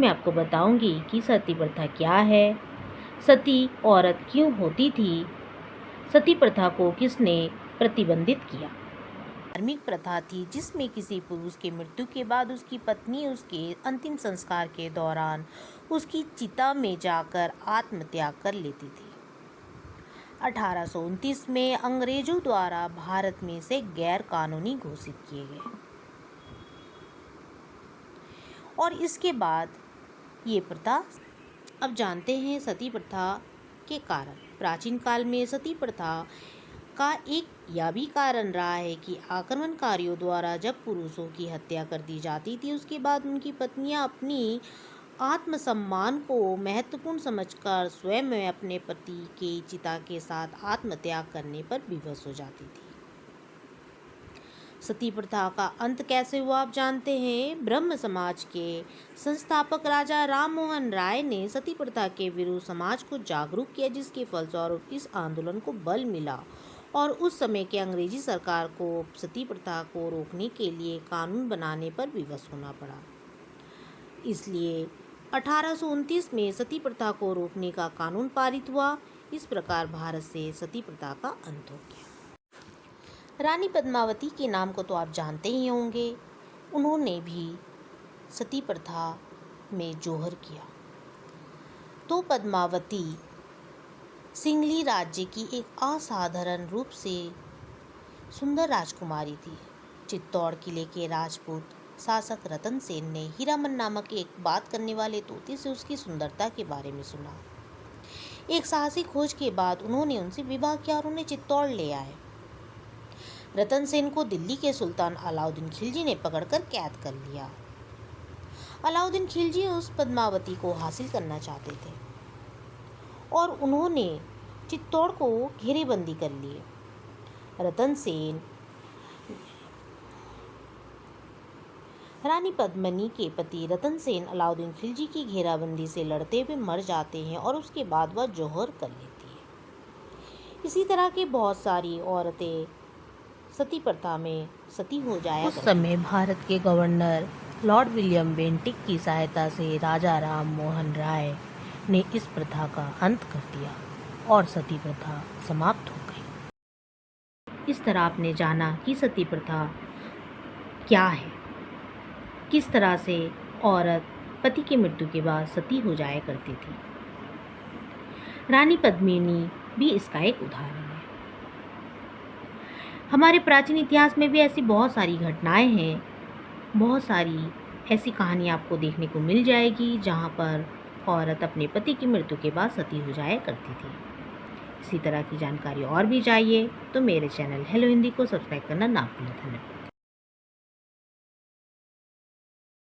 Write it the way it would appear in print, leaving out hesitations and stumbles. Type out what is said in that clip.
मैं आपको बताऊंगी कि सती प्रथा क्या है, सती औरत क्यों होती थी, सती प्रथा को किसने प्रतिबंधित किया। धार्मिक प्रथा थी जिसमें किसी पुरुष की मृत्यु के बाद उसकी पत्नी उसके अंतिम संस्कार के दौरान उसकी चिता में जाकर आत्मत्याग कर लेती थी। 1829 में अंग्रेजों द्वारा भारत में से गैर कानूनी घोषित किए गए और इसके बाद ये प्रथा। अब जानते हैं सती प्रथा के कारण। प्राचीन काल में सती प्रथा का एक यह भी कारण रहा है कि आक्रमणकारियों द्वारा जब पुरुषों की हत्या कर दी जाती थी, उसके बाद उनकी पत्नियां अपनी आत्मसम्मान को महत्वपूर्ण समझकर स्वयं अपने पति के चिता के साथ आत्मत्याग करने पर विवश हो जाती थी। सती प्रथा का अंत कैसे हुआ आप जानते हैं। ब्रह्म समाज के संस्थापक राजा राम मोहन राय ने सती प्रथा के विरुद्ध समाज को जागरूक किया, जिसके फलस्वरूप इस आंदोलन को बल मिला और उस समय के अंग्रेजी सरकार को सती प्रथा को रोकने के लिए कानून बनाने पर विवश होना पड़ा। इसलिए 1829 में सती प्रथा को रोकने का कानून पारित हुआ। इस प्रकार भारत से सती प्रथा का अंत हो गया। रानी पद्मावती के नाम को तो आप जानते ही होंगे। उन्होंने भी सती प्रथा में जोहर किया। तो पद्मावती सिंघली राज्य की एक असाधारण रूप से सुंदर राजकुमारी थी। चित्तौड़ किले के राजपूत शासक रतन सेन ने हीरामन नामक एक बात करने वाले तोते से उसकी सुंदरता के बारे में सुना। एक साहसी खोज के बाद उन्होंने उनसे विवाह किया और उन्हें चित्तौड़ ले आए। रतन सेन को दिल्ली के सुल्तान अलाउद्दीन खिलजी ने पकड़कर कैद कर लिया। अलाउद्दीन खिलजी उस पद्मावती को हासिल करना चाहते थे और उन्होंने चित्तौड़ को घेरेबंदी कर लिए। रतन सेन रानी पद्मिनी के पति रतन सेन अलाउद्दीन खिलजी की घेराबंदी से लड़ते हुए मर जाते हैं और उसके बाद वह जौहर कर लेती है। इसी तरह की बहुत सारी औरतें सती प्रथा में सती हो जाया। उस समय भारत के गवर्नर लॉर्ड विलियम बेंटिक की सहायता से राजा राम मोहन राय ने इस प्रथा का अंत कर दिया और सती प्रथा समाप्त हो गई। इस तरह आपने जाना कि सती प्रथा क्या है, किस तरह से औरत पति की मृत्यु के बाद सती हो जाया करती थी। रानी पद्मिनी भी इसका एक उदाहरण है। हमारे प्राचीन इतिहास में भी ऐसी बहुत सारी घटनाएं हैं, बहुत सारी ऐसी कहानियाँ आपको देखने को मिल जाएगी जहाँ पर औरत अपने पति की मृत्यु के बाद सती हो जाया करती थी। इसी तरह की जानकारी और भी चाहिए तो मेरे चैनल हेलो हिंदी को सब्सक्राइब करना ना भूलें। धन्यवाद।